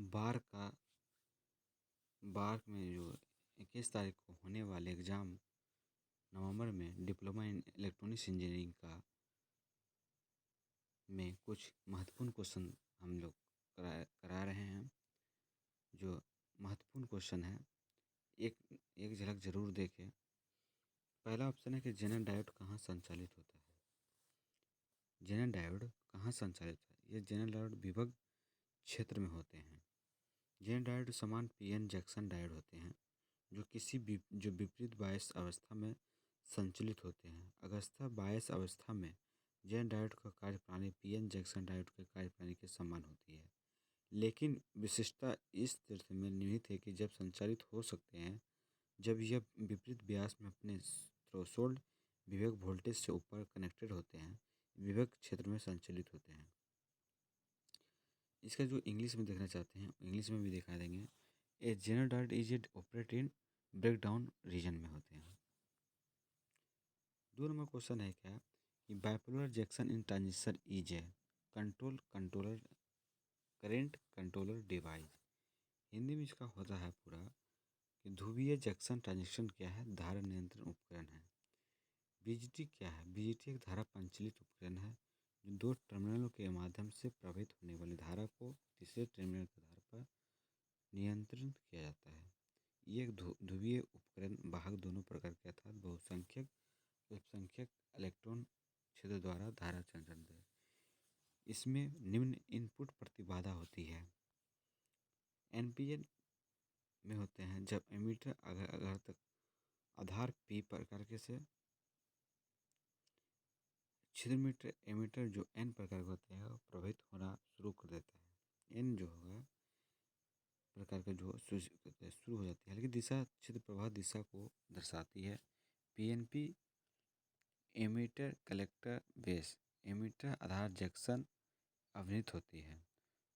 बार bark में जो 21 तारीख को होने वाले एग्ज़ाम नवंबर में डिप्लोमा इन इलेक्ट्रॉनिक्स इंजीनियरिंग का में कुछ महत्वपूर्ण क्वेश्चन हम लोग करा रहे हैं। जो महत्वपूर्ण क्वेश्चन है एक एक झलक ज़रूर देखें। पहला ऑप्शन है कि जेनर डायोड कहाँ संचालित होता है। जेनर डायोड कहाँ संचालित है? ये जेनर डायोड विभक्त क्षेत्र में होते हैं। जेनर डायोड समान पीएन जंक्शन डायोड होते हैं जो विपरीत बायस अवस्था में संचालित होते हैं। अवस्था बायस अवस्था में जेनर डायोड का कार्यप्रणाली पीएन जंक्शन डायोड के कार्यप्रणाली के समान होती है, लेकिन विशिष्टता इस तथ्य में निहित है कि जब संचालित हो सकते हैं जब यह विपरीत व्यास में अपने थ्रेशोल्ड विभेद वोल्टेज से ऊपर कनेक्टेड होते हैं, विभक्त क्षेत्र में संचालित होते हैं। इसका जो इंग्लिश में देखना चाहते हैं इंग्लिश में भी दिखा देंगे। A zener diode is it operate in breakdown region में होते हैं। 2 नंबर क्वेश्चन है क्या कि bipolar junction in transistor is a controller current controller device. Hindi में इसका होता है पूरा कि ध्रुवीय जंक्शन ट्रांजिस्टर क्या है? धारा नियंत्रण उपकरण है। बीजीटी क्या है? बीजीटी एक धारा पंचलित उपकरण है जो 2 टर्मिनलों के माध्यम से प्रवाहित होने वाली धारा को तीसरे टर्मिनल के आधार पर नियंत्रित किया जाता है। ये एक ध्रुवीय उपकरण वाहक दोनों प्रकार के अर्थात बहुसंख्यक अल्पसंख्यक इलेक्ट्रॉन क्षेत्र द्वारा धारा संचालित है। इसमें निम्न इनपुट प्रतिबाधा होती है। एनपीएन में होते हैं जब एमीटर अगर तक आधार पी प्रकार के से छिद्रमीटर एमीटर जो एन प्रकार का होता है वो प्रभावित होना शुरू कर देता है। एन जो होगा प्रकार का जो शुरू हो जाती है, लेकिन दिशा छिद्र प्रवाह दिशा को दर्शाती है। PNP emitter collector base emitter आधार जंक्शन अवनित होती है।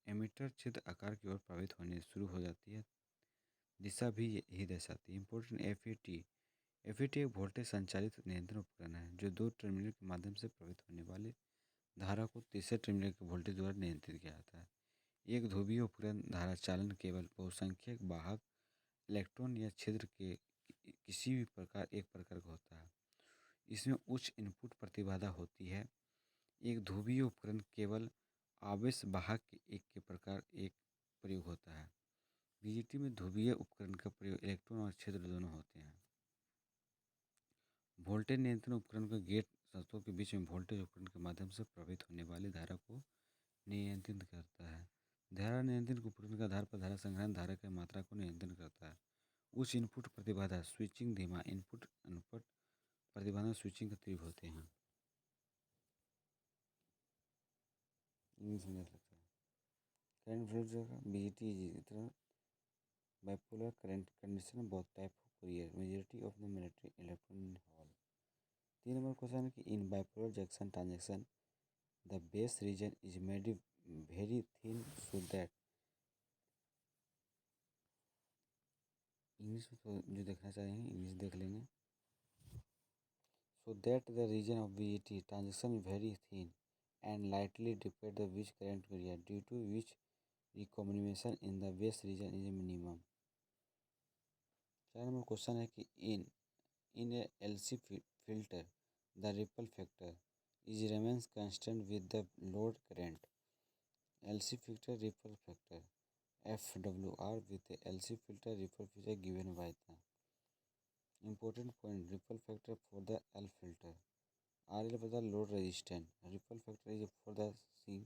एमीटर छिद्र आकार की ओर प्रभावित होने शुरू हो जाती है, दिशा भी यही दर्शाती है। इम्पोर्टेंट एफईटी एक वोल्टेज संचालित नियंत्रण उपकरण है जो 2 टर्मिनल के माध्यम से प्रवाहित होने वाले धारा को तीसरे टर्मिनल के वोल्टेज द्वारा नियंत्रित किया जाता है। एक ध्रुवीय उपकरण धारा चालन केवल बहुसंख्यक वाहक इलेक्ट्रॉन या छिद्र के किसी भी प्रकार एक प्रकार का होता है। इसमें उच्च इनपुट प्रतिबाधा होती है। एक ध्रुवीय उपकरण केवल आवेश वाहक के एक के प्रकार एक प्रयोग होता है। बीजीटी में ध्रुवीय उपकरण का प्रयोग इलेक्ट्रॉन और छिद्र दोनों होते हैं। वोल्टेज नियंत्रण उपकरण के गेट तत्वों के बीच में वोल्टेज उपकरण के माध्यम से प्रवाहित होने वाली धारा को नियंत्रित करता है। धारा नियंत्रण उपकरण के आधार पर धारा संग्रहण धारा की मात्रा को नियंत्रित करता है। उच्च इनपुट प्रतिबाधा स्विचिंग धीमा इनपुट अनुपात प्रतिबाधा स्विचिंग के तीव्र होते हैं। Current flow BGT bipolar current condition both type of Fourier majority of the military electron hole. 3 number question है कि इन bipolar junction transaction the base region is made very thin so that English में तो जो देखना चाहेंगे English देख लेंगे। so that the region of BGT transaction is very thin and lightly depend the which current area due to which recombination in the base region is minimum. 4 number question है कि in a LC filter the ripple factor is remains constant with the load current. LC filter ripple factor FWR with the LC filter ripple factor given by the important point ripple factor for the L filter. RL for the load resistance. Ripple factor is for the C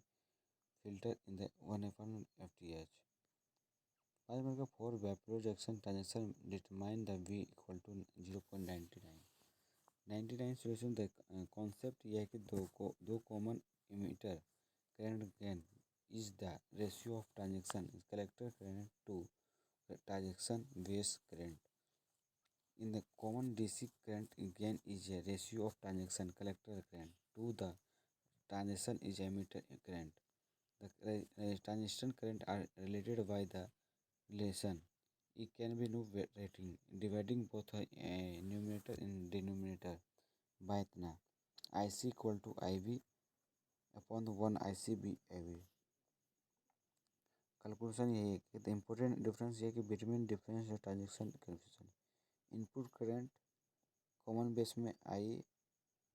filter in the 1/FTH. 5 number का for bipolar junction transaction determine the V equal to 0.99. 99 solution the concept यह है कि दो common emitter current gain is the ratio of transaction collector current to transaction base current. In the common DC current gain is a ratio of transaction collector current to the transaction is emitter current. The transaction current are related by the relation. It can be no rating dividing both numerator and denominator by इतना IC equal to IB upon 1 ICB AB. Calculation यही है कि the important difference ये कि between difference transaction calculation input current common base में आई,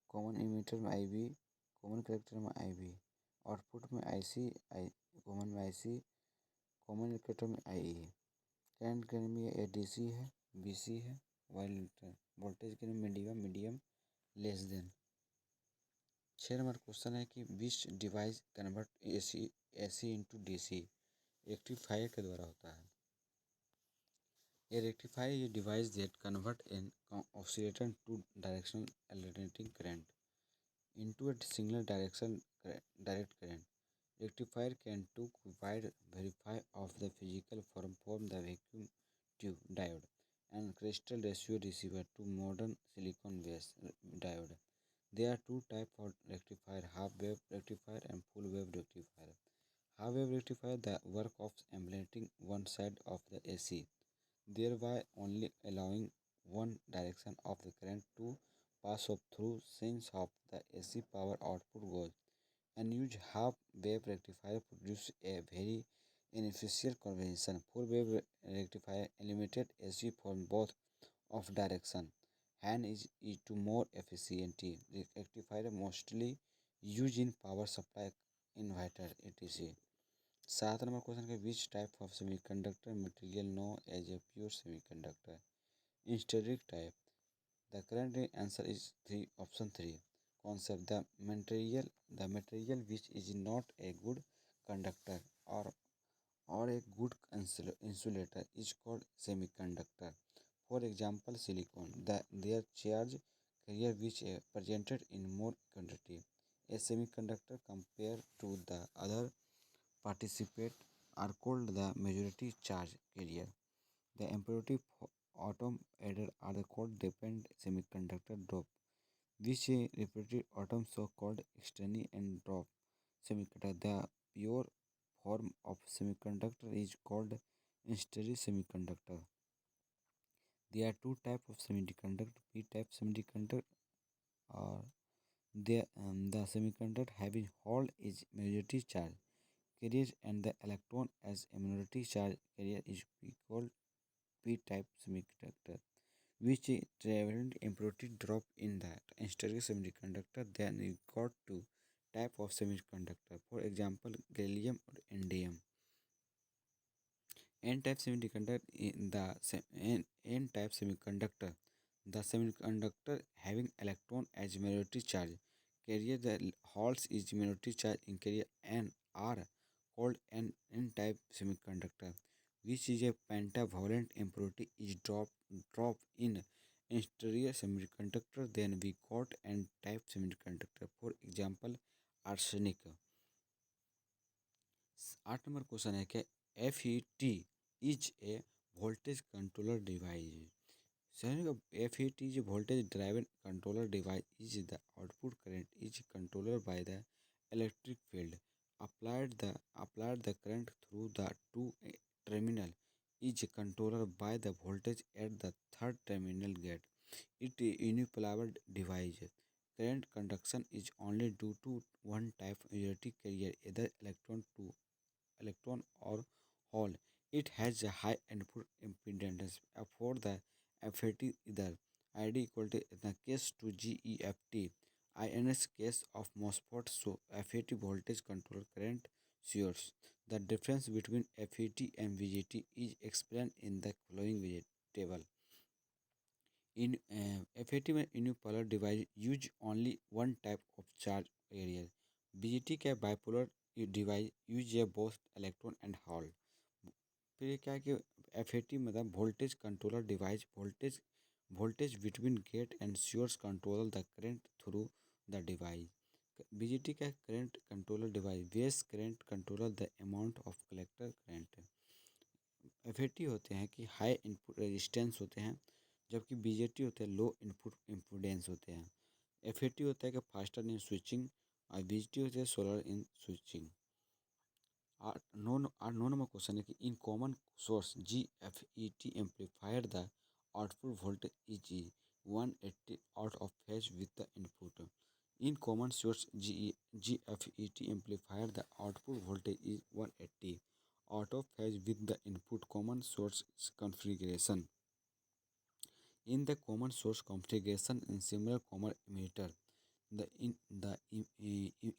common emitter में आई B, common collector में आई B, output में आई सी, आई कॉमन में आई सी, कॉमन इंडिकेटर में आई ई है। करंट गेन में ए डी सी है, बी सी है, while voltage gain medium medium less than. 6 number question है कि which device convert A C into D C rectifier के द्वारा होता है। A rectifier is a device that converts an oscillator to directional alternating current into a single direction direct current. Rectifier can to provide verify of the physical form the vacuum tube diode and crystal ratio receiver to modern silicon based diode. There are two types of rectifier: half wave rectifier and full wave rectifier. Half wave rectifier the work of amplifying one side of the AC, thereby only allowing one direction of the current to pass through since of the AC power output goes. And use half wave rectifier produce a very inefficient conversion. Full wave rectifier eliminated AC from both of direction and is to more efficiency. Rectifier mostly used in power supply inverter etc. 7 number question के which type of semiconductor material known as a pure semiconductor intrinsic type the current answer is three option 3 concept the material which is not a good conductor और a good insulator is called semiconductor. For example, silicon, their charge carrier which presented in more quantity. A semiconductor compared to the other participate are called the majority charge carrier. The impurity atom added are called dependent semiconductor drop, which repeated atoms so called external and drop semiconductor. The pure form of semiconductor is called interior semiconductor. There are two types of semiconductor: p-type semiconductor or the semiconductor having hole is majority charge carrier and the electron as a minority charge carrier is called p-type semiconductor, which traveled impurity drop in the exterior semiconductor. Then we got two type of semiconductor. For example, gallium or indium. N-type semiconductor in the N-type semiconductor. The semiconductor having electron as minority charge carrier, the holes is minority charge in carrier and are called an N-type semiconductor, which is a pentavalent impurity is drop in exterior semiconductor. Then we got N-type semiconductor. For example, arsenic. 8 number question है कि FET is a voltage controller device. So FET is a voltage driven controller device. Is the output current is controlled by the electric field applied the current through the two terminal is controlled by the voltage at the third terminal gate. It is unipolar device. Current conduction is only due to one type unity carrier, either electron or hole. It has a high input impedance for the FET either ID equal to in the case to GEFT. INS case of MOSFET so FET voltage control current source. The difference between FET and VGT is explained in the following table. In FET में unipolar device use only one type of charge area. BGT का bipolar device use है both electron and hole. फिर ये क्या है कि FET मतलब voltage controller device voltage between gate and source control the current through the device. BGT का current controller device base current controller the amount of collector current. FET होते हैं कि हाई इनपुट रेजिस्टेंस होते हैं जबकि BJT होते हैं लो input importance होते हैं। FET होता है कि फास्टर इन स्विचिंग और BJT होते हैं सोलर इन स्विचिंग। 9 नंबर क्वेश्चन है कि in common source GFET amplifier the output voltage is 180 out of phase with the input. In common source GFET amplifier, the output voltage is 180 out of phase with the input common source configuration. In the common source configuration in similar common emitter, the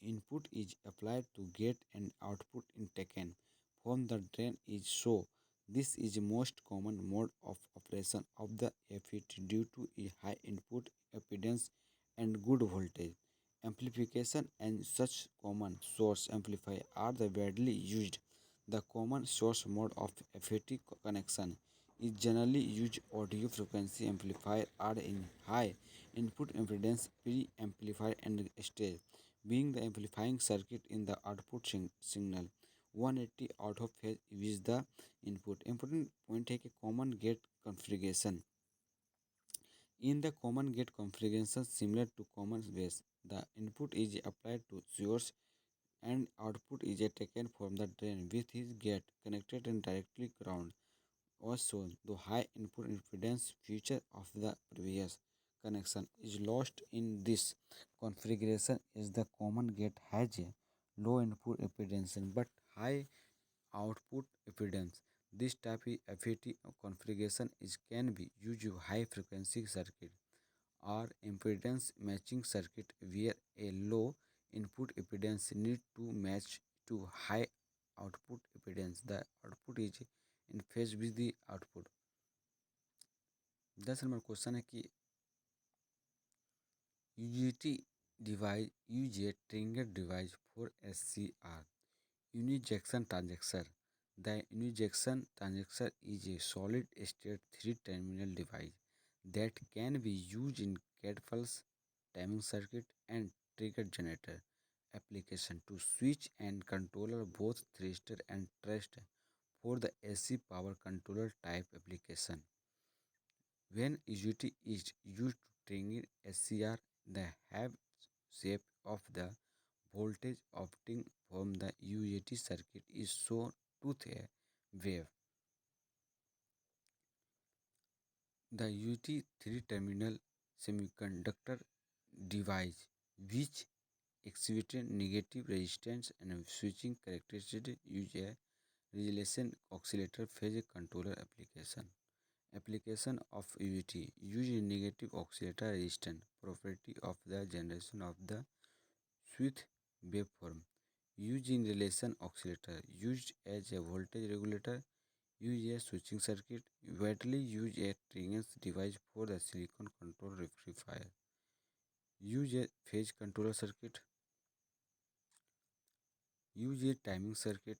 input is applied to get and output in taken from the drain is so. This is most common mode of operation of the FET due to a high input impedance and good voltage. Amplification and such common source amplifier are the widely used. The common source mode of FET connection is generally used audio frequency amplifier are in high input impedance pre-amplifier and stage, being the amplifying circuit in the output signal 180 out of phase with the input. Important point है कि common gate configuration. In the common gate configuration similar to common base, the input is applied to source and output is taken from the drain with his gate connected and directly ground. Also, the high input impedance feature of the previous connection is lost in this configuration as the common gate has a low input impedance but high output impedance. This type of FET configuration can be used to high frequency circuit or impedance matching circuit where a low input impedance need to match to high output impedance. The output is in phase with the output. 10 number question है कि UGT device use a trigger device for SCR unijection transistor. The unijection transistor is a solid state 3-terminal device that can be used in gate pulse timing circuit and trigger generator application to switch and controller both thyristor and thrust for the AC power controller type application. When UGT is used to trigger SCR, the half shape of the voltage opting from the UGT circuit is shown tooth wave. The UGT three-terminal semiconductor device which exhibited negative resistance and switching characteristics use a resolution oscillator phase controller application. Application of UGT use negative oscillator resistance property of the generation of the switch waveform. Used in relation oscillator used as a voltage regulator. Use a switching circuit. Widely used a triggering device for the silicon control rectifier. Use a phase controller circuit. Use a timing circuit.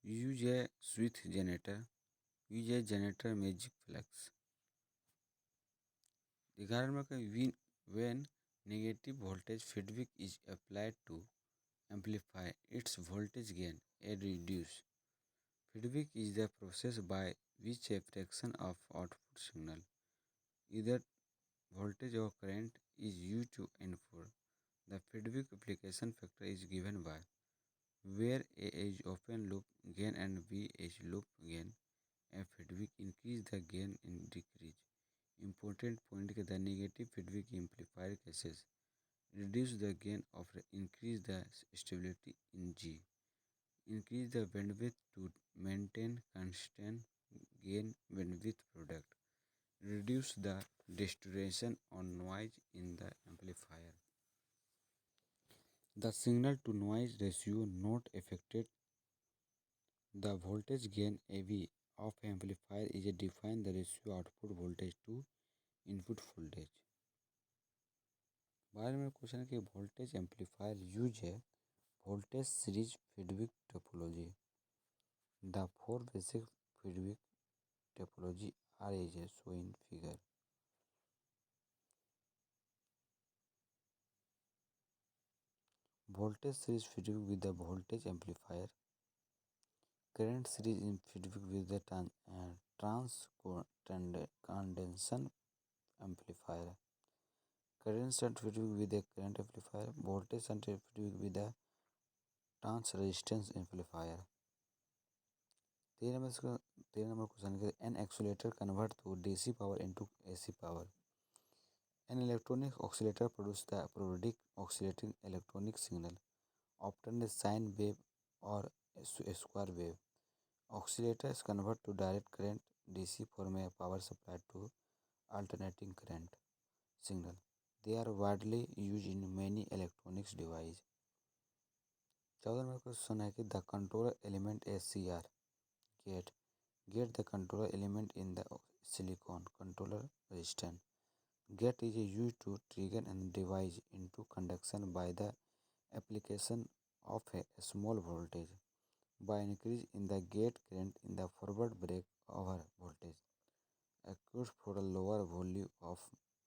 Use a switch generator. Use a generator magic flux. The when negative voltage feedback is applied to amplify its voltage gain and reduce. Feedback is the process by which a fraction of output signal, either voltage or current, is used to input. The feedback application factor is given by where A is open loop gain and B is loop gain. A feedback increase the gain and decrease. Important point is the negative feedback amplifier cases reduce the gain of increase the stability in G. Increase the bandwidth to maintain constant gain bandwidth product. Reduce the distortion or noise in the amplifier. The signal to noise ratio not affected. The voltage gain AV of amplifier is defined the ratio output voltage to input voltage. बाद में question है कि voltage amplifier use है voltage series feedback topology. The four basic feedback topology are as shown in figure. Voltage series feedback with the voltage amplifier. Current series in feedback with the transcondension amplifier. Current shunt feedback with the current amplifier. Voltage shunt feedback with the trans resistance amplifier. 13 number question के an oscillator convert to DC power into AC power. An electronic oscillator produces the periodic oscillating electronic signal, often a sine wave or square wave. Oscillators convert to direct current DC from a power supply to alternating current signal. They are widely used in many electronics devices. 14 number question है कि the controller element SCR gate gate the controller element in the silicon controller resistant. Gate is used to trigger and device into conduction by the application of a small voltage by increase in the gate current in the forward break over voltage acute for a lower value of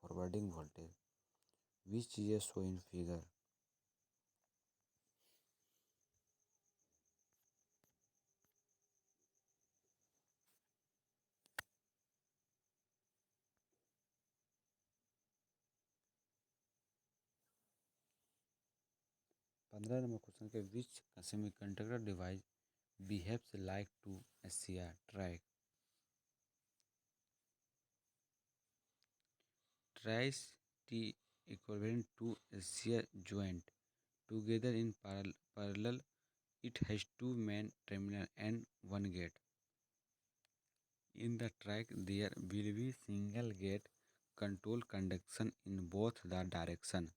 forwarding voltage which is shown in figure. 15 number question के which semiconductor device behaves like to SCR track. Tries T equivalent to SCR joint together in parallel. It has two main terminals and one gate. In the track there will be single gate control conduction in both the direction.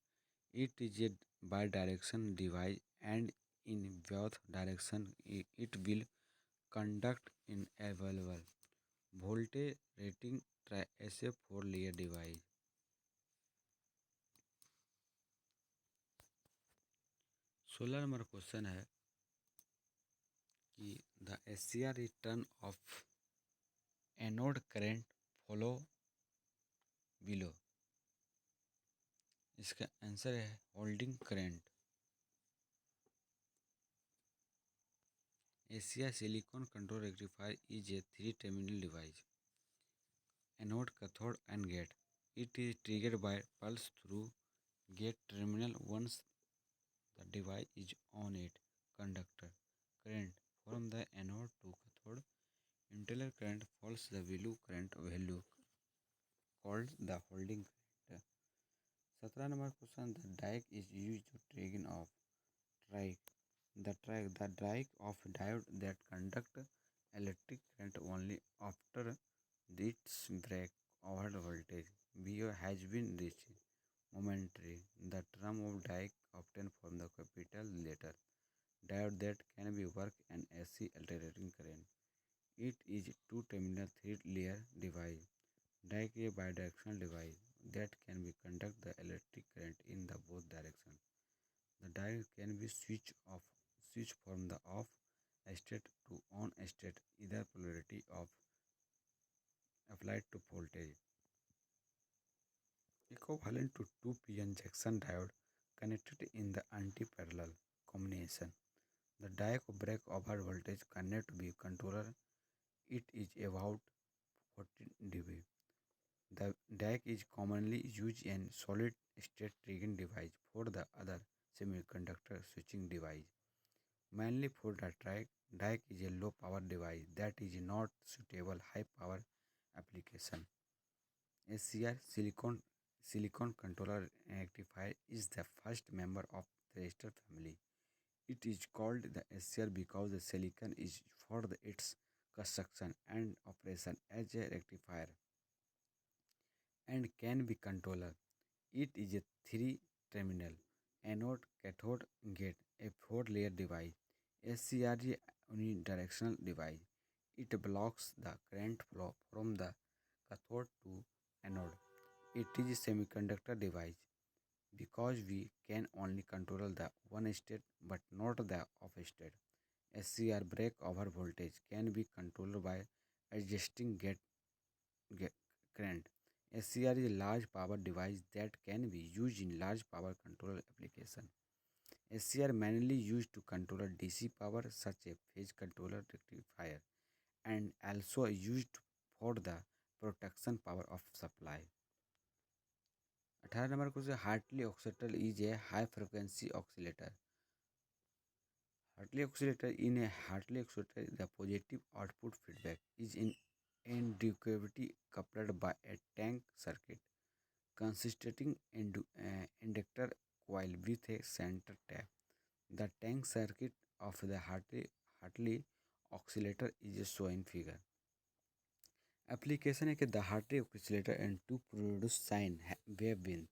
It is a bidirectional device and in both directions it will conduct in available voltage rating as a 4 layer device. 16 number question है कि the SCR is turn off anode current follow below. इसका answer है holding current. SCR silicon control rectifier is a 3 terminal device. Anode, cathode and gate. It is triggered by pulse through gate terminal once the device is on it. Conductor current from the anode to cathode. Internal current follows the value called the holding current. 17 number question. The dike is used to trigger off trike. The dike of diode that conduct electric current only after its break over voltage VO has been reached. Momentary. The term of dike obtained from the capital letter. Diode that can be work and AC alternating current. It is two-terminal three-layer device. Dike is a bidirectional device that can be conduct the electric current in the both directions. The dike can be switched from the off state to on state either polarity of applied to voltage. Equivalent to two p-n junction diode connected in the anti-parallel combination. The dike break over voltage cannot be controller. It is about 40 dB. The DAC is commonly used in solid state triggering device for the other semiconductor switching device. Mainly for the track, DAC is a low power device that is not suitable high power application. SCR silicon controller rectifier is the first member of the resistor family. It is called the SCR because the silicon is for its construction and operation as a rectifier and can be controller. It is a three-terminal anode cathode gate, a four-layer device. SCR is a unidirectional device. It blocks the current flow from the cathode to anode. It is a semiconductor device because we can only control the one state but not the off state. SCR break over voltage can be controlled by adjusting gate current. SCR is a large power device that can be used in large power control application. SCR mainly used to control DC power such as phase controller rectifier and also used for the protection power of supply. 18 number question Hartley oscillator is a high frequency oscillator. Hartley oscillator in a Hartley oscillator the positive output feedback is in inductivity coupled by a tank circuit consisting inductor coil with a center tap. The tank circuit of the Hartley Hartley oscillator is shown in figure. Application है कि the Hartley oscillator and to produce sine wave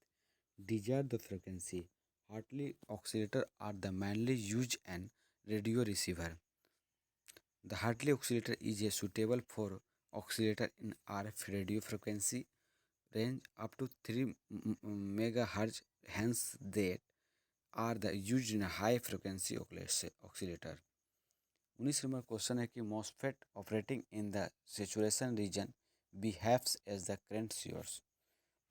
desired the frequency. Hartley oscillator are the mainly used in radio receiver. The Hartley oscillator is a suitable for oscillator in RF radio frequency range up to 3 megahertz. Hence, they are the used in a high frequency oscillator. 19 number question है कि MOSFET operating in the saturation region behaves as the current source.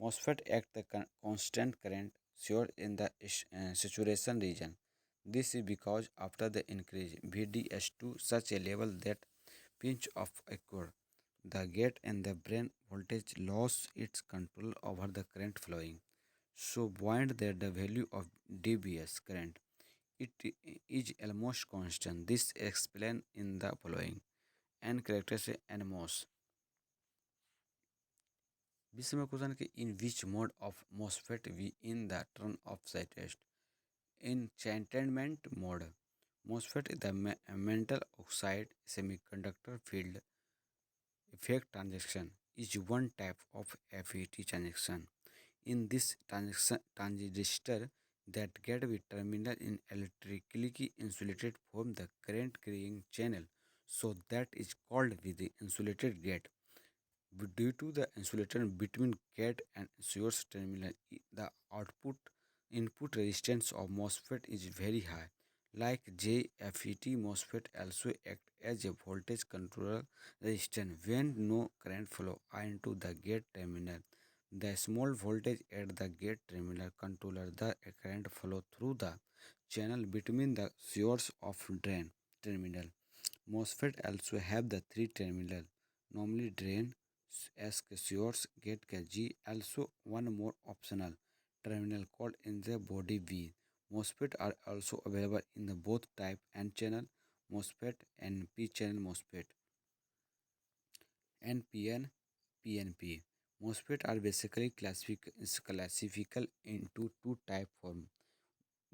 MOSFET act the constant current source in the saturation region. This is because after the increase VDS to such a level that pinch off occur, the gate and the drain voltage lost its control over the current flowing. So point that the value of dBs current it is almost constant. This explained in the following and characteristic NMOS. This question in which mode of MOSFET we in the turn off side test. In enchantment mode, MOSFET is the metal oxide semiconductor field effect transition is one type of FET transition. In this transistor that get with terminal in electrically insulated from the current carrying channel, so that is called with the insulated gate. Due to the insulation between gate and source terminal, the output input resistance of MOSFET is very high. Like JFET, MOSFET also act as a voltage controller resistance when no current flow into the gate terminal. The small voltage at the gate terminal controller the current flow through the channel between the source of drain terminal. MOSFET also have the three terminal, normally drain as source gate G, also one more optional terminal called in the body V. MOSFET are also available in the both type N channel MOSFET and P channel MOSFET. NPN, PNP. MOSFET are basically classifical into two type form,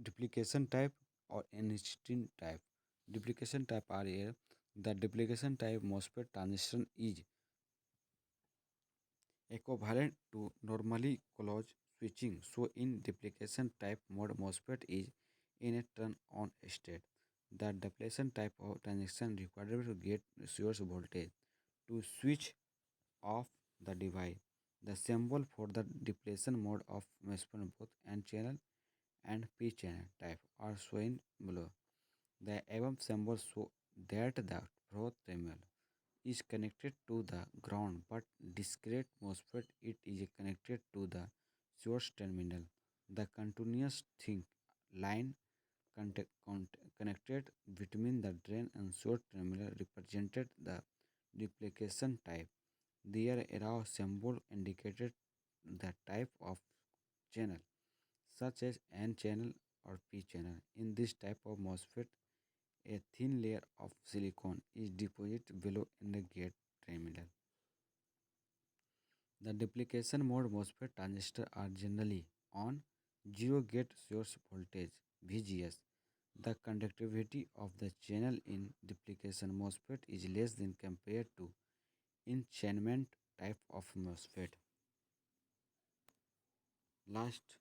duplication type or enhancing type. Duplication type are here. The duplication type MOSFET transition is equivalent to normally closed switching. So in duplication type mode MOSFET is in a turn on state. The depletion type of transition required to get source voltage to switch off the device. The symbol for the depletion mode of MOSFET both N channel and P channel type are shown below. The above symbol show that the growth terminal is connected to the ground, but discrete MOSFET it is connected to the source terminal. The continuous thin line connected between the drain and source terminal represented the duplication type. Their arrow symbol indicated the type of channel, such as N channel or P channel. In this type of MOSFET, a thin layer of silicon is deposited below in the gate terminal. The duplication mode MOSFET transistors are generally on zero gate source voltage VGS. The conductivity of the channel in duplication MOSFET is less than compared to enchantment type of MOSFET. Last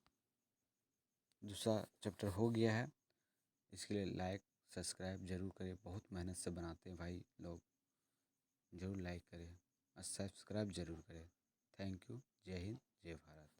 दूसरा chapter हो गया है। इसके लिए like subscribe जरूर करें, बहुत मेहनत से बनाते हैं भाई लोग, जरूर लाइक करें और सब्सक्राइब जरूर करें। Thank you. जय हिंद, जय भारत।